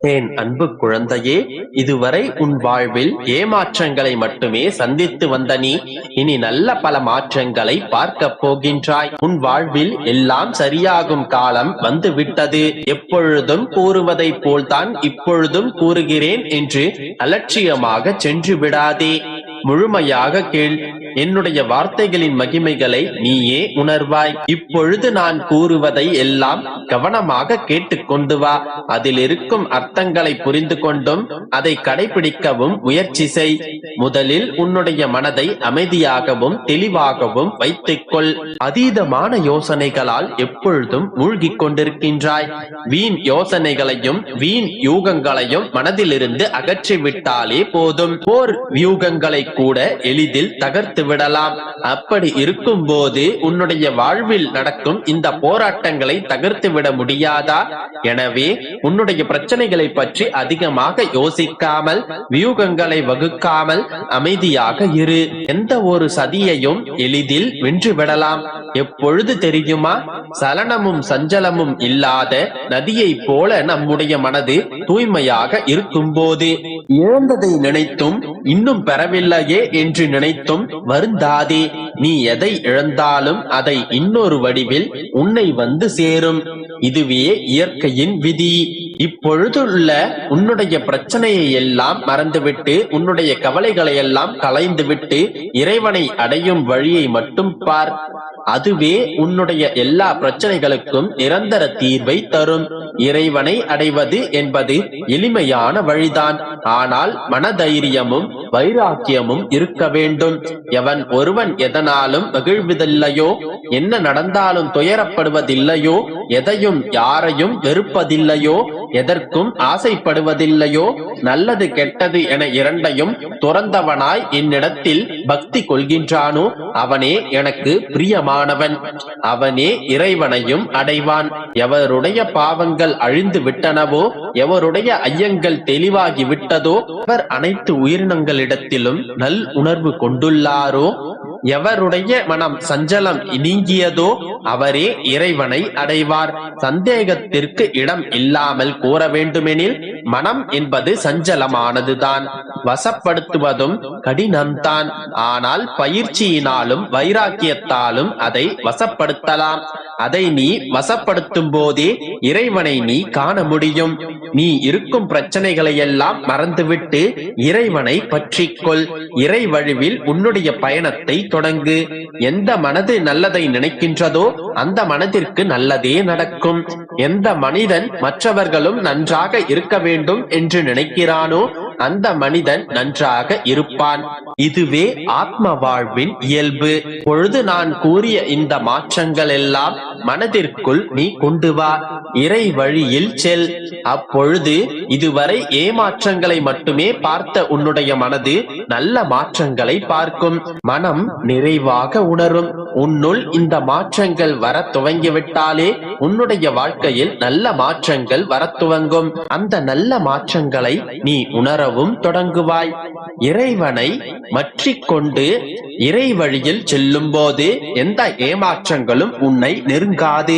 என் அன்பு குழந்தையே, இதுவரை உன் வாழ்வில் ஏமாற்றங்களை மட்டுமே சந்தித்து வந்த நீ இனி நல்ல பல மாற்றங்களை பார்க்க போகின்றாய். உன் வாழ்வில் எல்லாம் சரியாகும் காலம் வந்து விட்டது. எப்பொழுதும் கூறுவதை போல்தான் இப்பொழுதும் கூறுகிறேன் என்று அலட்சியமாக சென்று விடாதே. முழுமையாக கேள். என்னுடைய வார்த்தைகளின் மகிமைகளை நீயே உணர்வாய். இப்பொழுது நான் கூறுவதை எல்லாம் கவனமாக கேட்டுக்கொண்டு வா. அதில் இருக்கும் அர்த்தங்களை புரிந்து கொண்டும் அதை கடைபிடிக்கவும் முயற்சி செய். முதலில் உன்னுடைய மனதை அமைதியாகவும் தெளிவாகவும் வைத்துக்கொள். அதீதமான யோசனைகளால் எப்பொழுதும் மூழ்கிக் கொண்டிருக்கின்றாய். வீண் யோசனைகளையும் வீண் யூகங்களையும் மனதிலிருந்து அகற்றிவிட்டாலே போதும். போர் வியூகங்களை கூட எளிதில் தகர்த்து விடலாம். அப்படி இருக்கும் போது உன்னுடைய வாழ்வில் நடக்கும் இந்த போராட்டங்களை தகர்த்து விட முடியாதா? எனவே உன்னுடைய பிரச்சனைகளை பற்றி அதிகமாக யோசிக்காமல், வியூகங்களை வகுக்காமல் அமைதியாக இரு. எந்த ஒரு சதியையும் எளிதில் வென்று விடலாம். எப்பொழுது தெரியுமா? சலனமும் சஞ்சலமும் இல்லாத நதியை போல நம்முடைய மனது தூய்மையாக இருக்கும் போது. இழந்ததை நினைத்தும் இன்னும் பெறவில்லையே என்று நினைத்தும் வருந்தாதே. நீ எதை இழந்தாலும் அதை இன்னொரு வடிவில் உன்னை வந்து சேரும். இதுவே இயற்கையின் விதி. இப்பொழுதுள்ள உன்னுடைய பிரச்சனையை எல்லாம் மறந்துவிட்டு, உன்னுடைய கவலைகளை எல்லாம் களைந்துவிட்டு இறைவனை அடையும் வழியை மட்டும் பார். அதுவே உன்னுடைய எல்லா பிரச்சனைகளுக்கும் நிரந்தர தீர்வை தரும். இறைவனை அடைவது என்பது எளிமையான வழிதான். ஆனால் மனதைரியமும் வைராக்கியமும் இருக்க வேண்டும். எவன் ஒருவன் எதனாலும் மகிழ்வதில்லையோ, என்ன நடந்தாலும் துயரப்படுவதில்லையோ, எதையும் யாரையும் வெறுப்பதில்லையோ, எதற்கும் ஆசைப்படுவதில்லையோ, நல்லது கெட்டது என இரண்டையும் துறந்தவனாய் என்னிடத்தில் பக்தி கொள்கின்றானோ அவனே எனக்கு பிரியமானவன். அவனே இறைவனையும் அடைவான். எவருடைய பாவங்கள் அழிந்து விட்டனவோ, எவருடைய ஐயங்கள் தெளிவாகி விட்டதோ, அவர் அனைத்து உயிரினங்களிடத்திலும் நல் உணர்வு கொண்டுள்ளாரோ, எவருடைய மனம் சஞ்சலம் நீங்கியதோ அவரே இறைவனை அடைவார். சந்தேகத்திற்கு இடம் இல்லாமல் கூற வேண்டுமெனில், மனம் என்பது சஞ்சலமானதுதான். வசப்படுத்துவதும் கடினம்தான். ஆனால் பயிற்சியினாலும் வைராக்கியத்தாலும் அதை வசப்படுத்தலாம். அதை நீ வசப்படுத்தும் போதே இறைவனை நீ காண முடியும். நீ இருக்கும் பிரச்சனைகளை எல்லாம் மறந்துவிட்டு இறைவனை பற்றிக்கொள். இறை வழிவில் உன்னுடைய பயணத்தை தொடங்கு. எந்த மனது நல்லதை நினைக்கின்றதோ அந்த மனதிற்கு நல்லதே நடக்கும். எந்த மனிதன் மற்றவர்களும் நன்றாக இருக்க வேண்டும் என்று நினைக்கிறானோ அந்த மனிதன் நன்றாக இருப்பான். இதுவே ஆத்ம வாழ்வின் இயல்பு. பொழுது நான் கூறிய இந்த மாற்றங்கள் எல்லாம் மனதிற்குள் நீ கொண்டு வா. இறை வழியில் செல். அப்பொழுது இதுவரை ஏமாற்றங்களை மட்டுமே பார்த்த உன்னுடைய மனது நல்ல மாற்றங்களை பார்க்கும். மனம் நிறைவாக உணரும். உன்னுள் இந்த மாற்றங்கள் வர துவங்கிவிட்டாலே உன்னுடைய வாழ்க்கையில் நல்ல மாற்றங்கள் வர துவங்கும். அந்த நல்ல மாற்றங்களை நீ உணரவும் தொடங்குவாய். இறைவனை மற்றிக்கொண்டு இறை வழியில் செல்லும் போது எந்த ஏமாற்றங்களும் உன்னை நெருங்காது.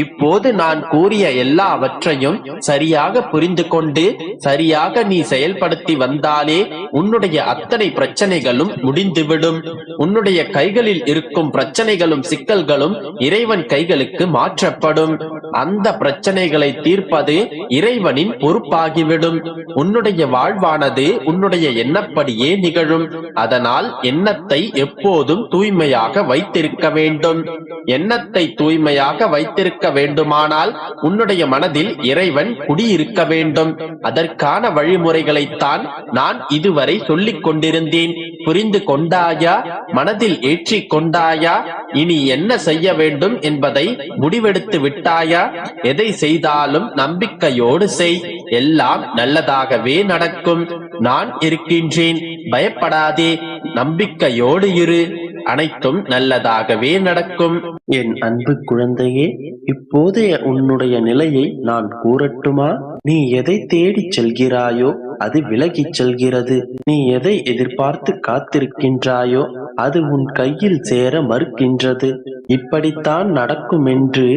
இப்போது நான் கூறிய எல்லாவற்றையும் சரியாக புரிந்து கொண்டு சரியாக நீ செயல்படுத்தி வந்தாலே உன்னுடைய அத்தனை பிரச்சனைகளும் முடிந்துவிடும். உன்னுடைய கைகளில் இருக்கும் பிரச்சனைகளும் சிக்கல்களும் இறைவன் கைகளுக்கு மாற்றப்படும். அந்த பிரச்சனைகளை தீர்ப்பது இறைவனின் பொறுப்பாகிவிடும். உன்னுடைய வாழ்வானது உன்னுடைய எண்ணப்படியே நிகழும். அதனால் எண்ணத்தை எப்போதும் தூய்மையாக வைத்திருக்க வேண்டும். எண்ணத்தை தூய்மையாக வைத்திருக்க வேண்டுமானால் உன்னுடைய மனதில் இறைவன் குடியிருக்க வேண்டும். அதற்கான வழிமுறைகளைத்தான் நான் இதுவரை சொல்லிக் கொண்டிருந்தேன். புரிந்து கொண்டாயா? மனதில் ஏற்றிக் கொண்டாயா? இனி என்ன செய்ய வேண்டும் என்பதை முடிவெடுத்து விட்டாயா? எதை செய்தாலும் நம்பிக்கையோடு செய். எல்லாம் நல்லதாகவே நடக்கும். நான் இருக்கின்றேன். பயப்படாதே. நம்பிக்கையோடு இரு. அனைத்தும் நல்லதாகவே நடக்கும். என் அன்பு குழந்தையே, இப்போதைய உன்னுடைய நிலையை நான் கூறட்டுமா? நீ எதை தேடிச் செல்கிறாயோ அது விலகிச் செல்கிறது. நீ எதை எதிர்பார்த்து காத்திருக்கின்றாயோ அது உன் கையில் சேர மறுக்கின்றது. இப்படித்தான் நடக்கும் என்று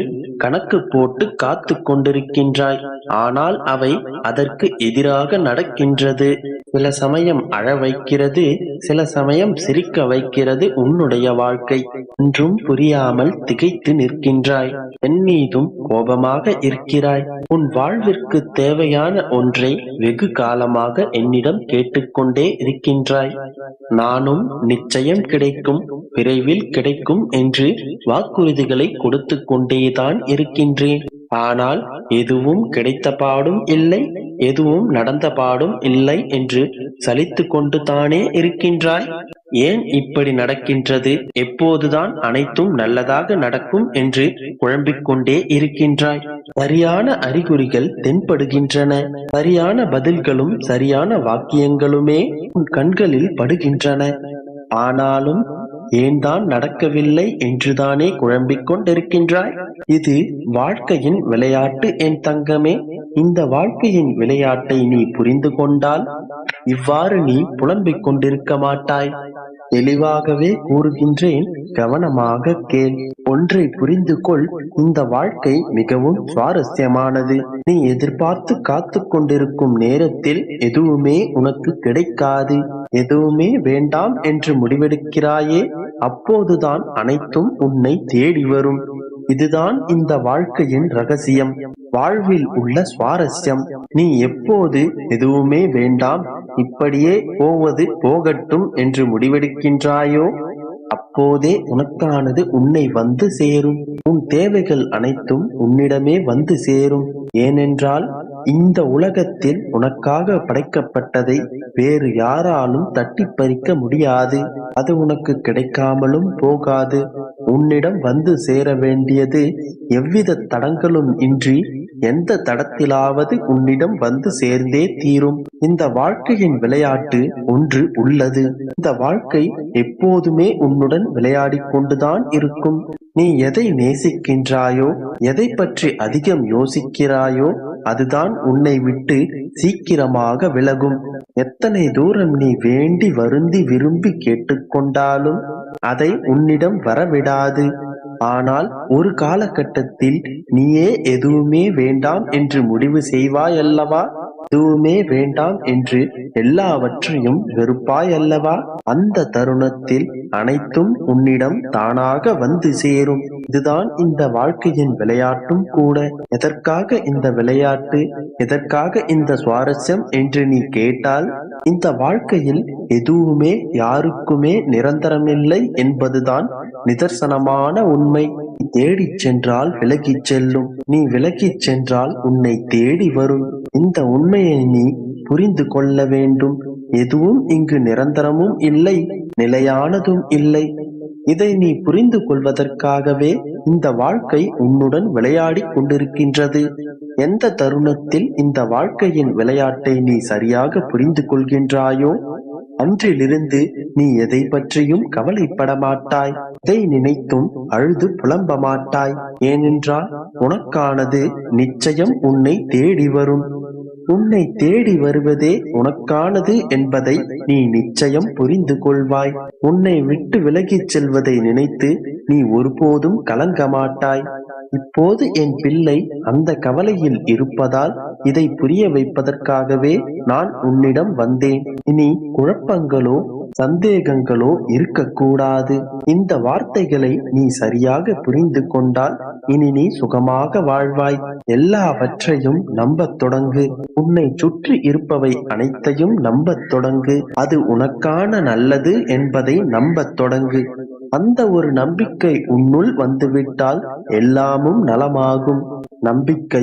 கணக்கு போட்டு காத்து கொண்டிருக்கின்றாய். ஆனால் அவை அதற்கு எதிராக நடக்கின்றது. சில சமயம் அழ வைக்கிறது, சில சமயம் சிரிக்க வைக்கிறது உன்னுடைய வாழ்க்கை. ஒன்றும் புரியாமல் திகைத்து நிற்கின்றாய். என் மீதும் கோபமாக இருக்கிறாய். உன் வாழ்விற்கு தேவையான ஒன்றை வெகு காலமாக என்னிடம் கேட்டுக்கொண்டே இருக்கின்றாய். நானும் நிச்சயம் கிடைக்கும், விரைவில் கிடைக்கும் என்று வாக்குறுதிகளை கொடுத்து கொண்டேதான் இருக்கின்றேன். ஆனால் எதுவும் கிடைத்த பாடும் இல்லை, எதுவும் நடந்த பாடும் இல்லை என்று சலித்து கொண்டு தானே இருக்கின்றாய். ஏன் இப்படி நடக்கின்றது? எப்போதுதான் அனைத்தும் நல்லதாக நடக்கும் என்று குழம்பிக் கொண்டே இருக்கின்றாய். சரியான அறிகுறிகள் தென்படுகின்றன. சரியான பதில்களும் சரியான வாக்கியங்களுமே உன் கண்களில் படுகின்றன. ஆனாலும் ஏன்தான் நடக்கவில்லை என்றுதானே குழம்பிக் கொண்டிருக்கின்றாய். இது வாழ்க்கையின் விளையாட்டு என் தங்கமே. இந்த வாழ்க்கையின் விளையாட்டை நீ புரிந்து கொண்டால் இவ்வாறு நீ புலம்பிக் கொண்டிருக்க மாட்டாய். தெளிவாகவே கூறுகின்றேன், கவனமாக கேள். ஒன்றை புரிந்து கொள், இந்த வாழ்க்கை மிகவும் சுவாரஸ்யமானது. நீ எதிர்பார்த்து காத்து கொண்டிருக்கும் நேரத்தில் எதுவுமே உனக்கு கிடைக்காது. எதுவுமே வேண்டாம் என்று முடிவெடுக்கிறாயே, அப்போதுதான் அனைத்தும் உன்னை தேடி வரும். இதுதான் இந்த வாழ்க்கையின் ரகசியம், வாழ்வில் உள்ள சுவாரஸ்யம். நீ எப்போது எதுவுமே வேண்டாம், இப்படியே போவது போகட்டும் என்று முடிவெடுக்கின்றாயோ, அப்போதே உனக்கானது உன்னை வந்து சேரும். உன் தேவைகள் அனைத்தும் உன்னிடமே வந்து சேரும். ஏனென்றால் இந்த உலகத்தில் உனக்காக படைக்கப்பட்டதை வேறு யாராலும் தட்டி பறிக்க முடியாது. அது உனக்கு கிடைக்காமலும் போகாது. உன்னிடம் வந்து சேர வேண்டியது எவ்வித தடங்களும் இன்றி எந்த தடத்திலாவது உன்னிடம் வந்து சேர்ந்தே தீரும். இந்த வாழ்க்கையின் விளையாட்டு ஒன்று உள்ளது. இந்த வாழ்க்கை எப்போதுமே உன்னுடன் விளையாடி கொண்டுதான் இருக்கும். நீ எதை நேசிக்கின்றாயோ, எதை பற்றி அதிகம் யோசிக்கிறாயோ, அதுதான் உன்னை விட்டு சீக்கிரமாக விலகும். எத்தனை தூரம் நீ வேண்டி வருந்தி விரும்பி கேட்டுக்கொண்டாலும் அதை உன்னிடம் வரவிடாது. ஆனால் ஒரு காலகட்டத்தில் நீயே எதுவுமே வேண்டாம் என்று முடிவு செய்வாய் அல்லவா? எதுவுமே வேண்டாம் என்று எல்லாவற்றையும் வெறுப்பாய் அல்லவா? அந்த தருணத்தில் அனைத்தும் உன்னிடம் தானாக வந்து சேரும். இதுதான் இந்த வாழ்க்கையின் விளையாட்டும் கூட. எதற்காக இந்த விளையாட்டு, எதற்காக இந்த சுவாரஸ்யம் என்று நீ கேட்டால், இந்த வாழ்க்கையில் எதுவுமே யாருக்குமே நிரந்தரமில்லை என்பதுதான் நிதர்சனமான உண்மை. தேடிச் சென்றால் விலகிச் செல்லும், நீ விலகிச் சென்றால் உன்னை தேடி வரும். இந்த உண்மையை நீ புரிந்து கொள்ள வேண்டும். எதுவும் இங்கு நிரந்தரமும் இல்லை, நிலையானதும் இல்லை. இதை நீ புரிந்து கொள்வதற்காகவே இந்த வாழ்க்கை உன்னுடன் விளையாடி கொண்டிருக்கின்றது. எந்த தருணத்தில் இந்த வாழ்க்கையின் விளையாட்டை நீ சரியாக புரிந்து கொள்கின்றாயோ, அன்றிலிருந்து நீ எதை பற்றியும் கவலைப்பட மாட்டாய். இதை நினைத்தும் அழுது புலம்ப மாட்டாய். ஏனென்றால் உனக்கானது நிச்சயம் உன்னை தேடி வரும். உன்னை தேடி வருவதே உனக்கானது என்பதை நீ நிச்சயம் புரிந்து கொள்வாய். உன்னை விட்டு விலகிச் செல்வதை நினைத்து நீ ஒருபோதும் கலங்க மாட்டாய். இப்போது என் பிள்ளை அந்த கவலையில் இருப்பதால் இதை புரிய வைப்பதற்காகவே நான் உன்னிடம் வந்தேன். இனி குழப்பங்களோ சந்தேகங்களோ இருக்கக்கூடாது. இந்த வார்த்தைகளை நீ சரியாக புரிந்து கொண்டால் இனி நீ சுகமாக வாழ்வாய். எல்லாவற்றையும் நம்பத் தொடங்கு. உன்னை சுற்றி இருப்பவை அனைத்தையும் நம்பத் தொடங்கு. அது உனக்கான நல்லது என்பதை நம்பத் தொடங்கு. அந்த ஒரு நம்பிக்கை உன்னுள் வந்துவிட்டால் எல்லாமும் நலமாகும். நம்பிக்கை